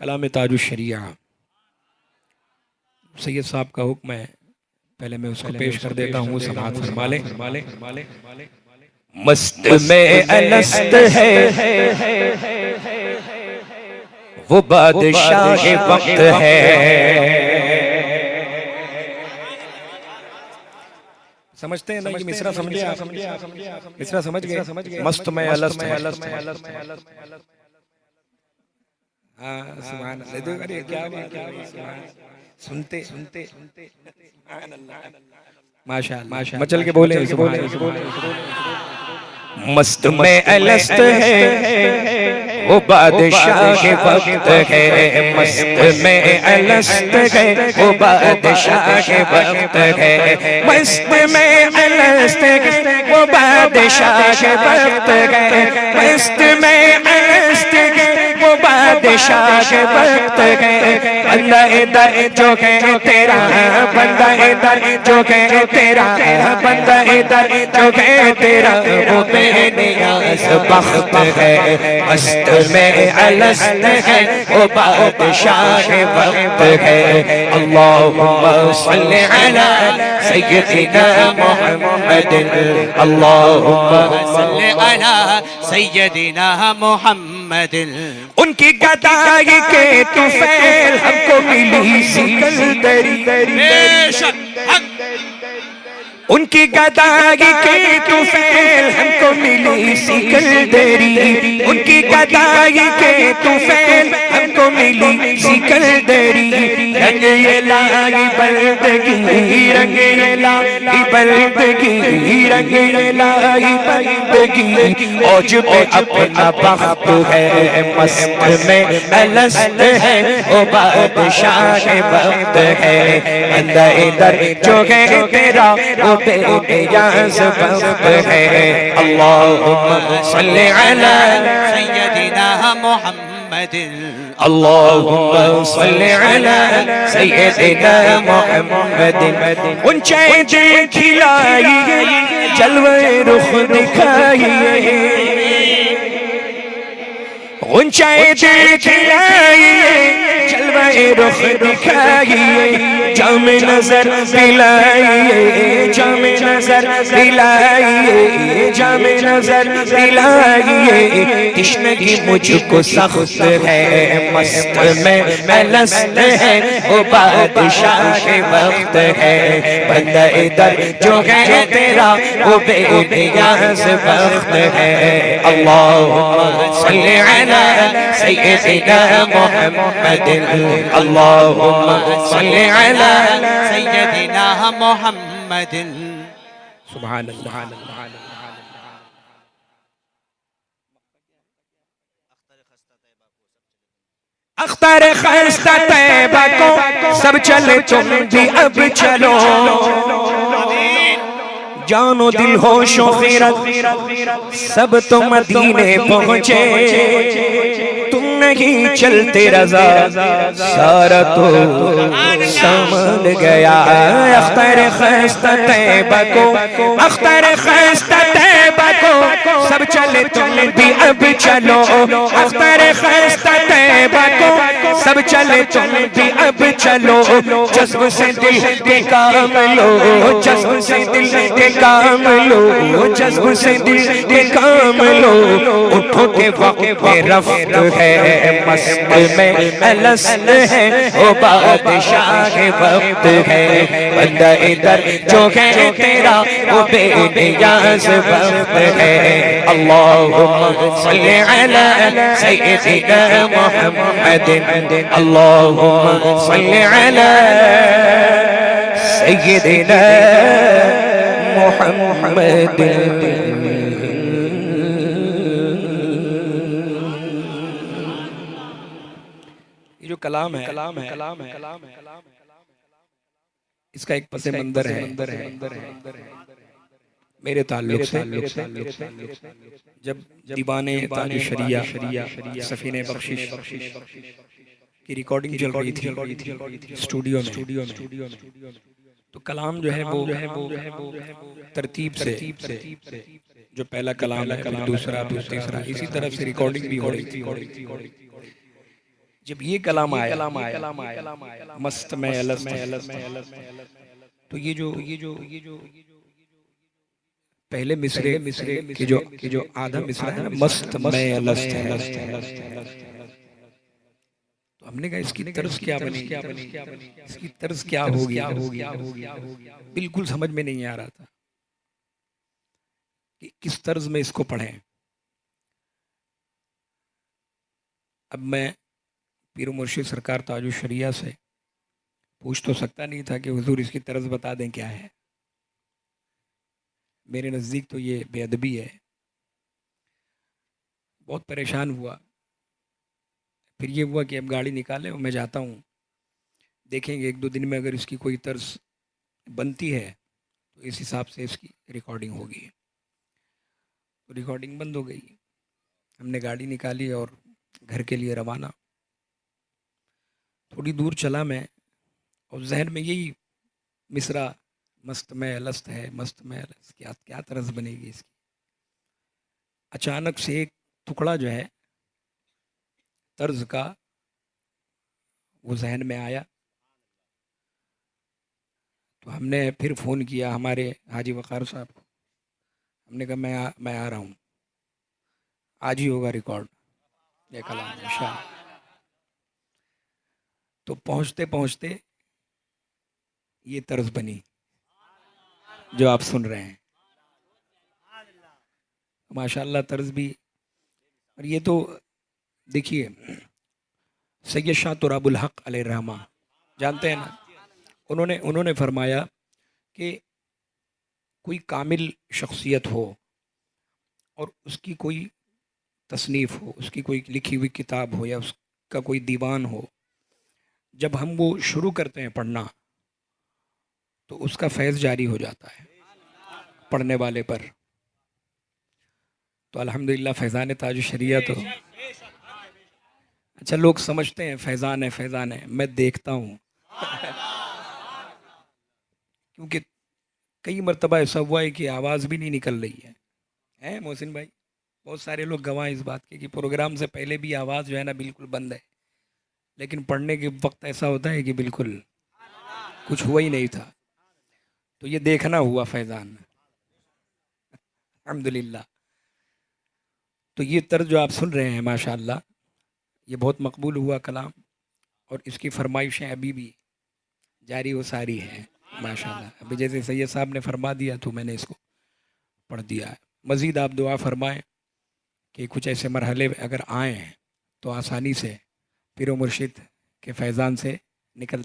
कलाम ताजुश शरिया सैयद साहब का हुक्म है, पहले मैं उसको पेश कर देता हूँ। समाअत फरमा लें। मस्त में अलस्त है वो बादशाह वक्त है। समझते हैं ना ये मिसरा? समझे आप? मिसरा समझ गए? मस्त में अलस्त है। हाँ सुभान अल्लाह। देखो अरे क्या बात है, सुनते सुनते माशाअल्लाह। मचल के बोले मस्त में अलस्त है वो बादशाह के वक्त है। मस्त में अलस्त है वो बादशाह के वक्त है। मस्त में अलस्त है वो बादशाह के वक्त है। मस्त में अलस्त है वो बादशाह के वक्त है। बंदा इधर जो है तेरा, बंदा इधर जो है तेरा, बंदा इधर जो है तेरा, वो बेनियाज़ बख्त है। मस्त में अलस्त है वो बादशाह के वक्त है। अल्लाहुम्मा सल्ली अला सय्यदिना मुहम्मद, अल्लाहुम्मा सल्ली अला सय्यदिना मुहम्मद। उनकी गदाई के तुफैल हमको मिली सिकंदरी, उनकी गदाई के तुफैल हमको मिली सिकंदरी, उनकी गदाई के तुफैल हमको मिली सिकंदरी। रंग ये लाई बंदगी, रंग ये लाई बंदगी, रंग ये लाई बंदगी। औज पे अपना बख्त है। मस्त में अलस्त है वो बादशाह के वक्त है। बंदा इधर जो है तेरा वो बेनियाज़ वक्त है। अल्लाहुम्मा सल्ली अला सय्यदिना मुहम्मद, अल्लाहुम्मा सल्ली अला सय्यदिना मुहम्मद। ऊंचाई दिल खिलाइए, जलवे रुख दिखाइए, ऊंचाई दिल खिलाइए, जलवे रुख दिखाइए। जाम नजर दिलाइए, जाम नजर दिलाइए, जाम नजर दिलाइए। तश्नगी मुझको सख्त है। मस्त में अलस्त है वो बादशाह के वक्त है। बंदा इधर जो है तेरा वो बेनियाज़ वक्त है। अल्लाहुम्मा सल्ली अला सय्यदिना मुहम्मद, अल्लाहुम्मा सल्ली अला सय्यदिना मुहम्मद। सुभान अल्लाह। अख्तर खस्ता तैबा को सब चले, तुम भी अब चलो। जानो दिल होशो खैरत सब तो मदीने पहुँचे। तुम नहीं चलते रज़ा सारा तो समझ गया। अख्तर खस्ता तैबा को, अख्तर खस्ता तैबा को सब चले, तुम भी अब चलो। अख्तर खस्ता तैबा को सब चले, तुम भी अब चलो। जज्ब से दिल के काम लो, जज्ब से दिल के काम लो, जज्ब से दिल के काम लो। उठो के वक्त रफ्त है। मस्त में अलस्त है वो बादशाह के वक्त है। बंदा इधर जो है तेरा वो बेनियाज़ वक्त है। अल्लाहुम्मा सल्ली अला सय्यदिना मुहम्मद, अल्लाहुम्मा सल्ली अला सय्यदिना मुहम्मद। ये जो कलाम है, इसका एक पस मंजर है मेरे ताल्लुक से। जब दीवाने ताजुश शरिया सफीने बख्शिश की रिकॉर्डिंग चल रही थी स्टूडियो में, तो कलाम जो है वो तरतीब से, जो पहला कलाम है, फिर दूसरा, फिर तीसरा, इसी तरह से रिकॉर्डिंग भी हो रही थी। जब ये कलाम आया मस्त में अलस्त, तो ये जो पहले मिसरे की जो आधा मिसरा है ना, मस्त में अलस्त है। तो हमने कहा इसकी तर्ज क्या बनी, इसकी तर्ज क्या होगी। बिल्कुल समझ में नहीं आ रहा था कि किस तर्ज में इसको पढ़ें। अब मैं पीर मुर्शिद सरकार ताजुल शरिया से पूछ तो सकता नहीं था कि हुजूर इसकी तर्ज बता दें क्या है। मेरे नज़दीक तो ये बेअदबी है। बहुत परेशान हुआ। फिर ये हुआ कि अब गाड़ी निकालें और मैं जाता हूँ, देखेंगे एक दो दिन में अगर इसकी कोई तर्ज बनती है तो इस हिसाब से इसकी रिकॉर्डिंग होगी। तो रिकॉर्डिंग बंद हो गई। हमने गाड़ी निकाली और घर के लिए रवाना। थोड़ी दूर चला मैं और जहन में यही मिसरा, मस्त में अलस्त है, मस्त में अलस्त, क्या क्या तर्ज बनेगी इसकी। अचानक से एक टुकड़ा जो है तर्ज का वो जहन में आया। तो हमने फिर फ़ोन किया हमारे हाजी वक़ार साहब को। हमने कहा मैं आ रहा हूँ, आज ही होगा रिकॉर्ड ये कलाम इंशाअल्लाह। तो पहुँचते पहुँचते ये तर्ज बनी जो आप सुन रहे हैं। माशाअल्लाह तर्ज भी। और ये तो देखिए सैयद शाह तुराबुल हक अलैहिर्रहमा जानते हैं ना, उन्होंने फरमाया कि कोई कामिल शख्सियत हो और उसकी कोई तसनीफ़ हो, उसकी कोई लिखी हुई किताब हो या उसका कोई दीवान हो, जब हम वो शुरू करते हैं पढ़ना तो उसका फैज़ जारी हो जाता है पढ़ने वाले पर। तो अल्हम्दुलिल्लाह फैज़ान ताज शरिया तो अच्छा लोग समझते हैं फैज़ान है, मैं देखता हूँ क्योंकि कई मरतबा ऐसा हुआ है कि आवाज़ भी नहीं निकल रही है मोहसिन भाई। बहुत सारे लोग गवाह इस बात के कि प्रोग्राम से पहले भी आवाज़ जो है ना बिल्कुल बंद है, लेकिन पढ़ने के वक्त ऐसा होता है कि बिल्कुल कुछ हुआ ही नहीं था। तो ये देखना हुआ फैज़ान, अल्हम्दुलिल्लाह। तो ये तर्ज जो आप सुन रहे हैं माशाअल्लाह ये बहुत मकबूल हुआ कलाम, और इसकी फरमाइशें अभी भी जारी व सारी हैं माशाअल्लाह। अभी जैसे सैयद साहब ने फरमा दिया तो मैंने इसको पढ़ दिया है। मज़ीद आप दुआ फरमाएं कि कुछ ऐसे मरहले अगर आएँ तो आसानी से पीर मुर्शिद के फैज़ान से निकलते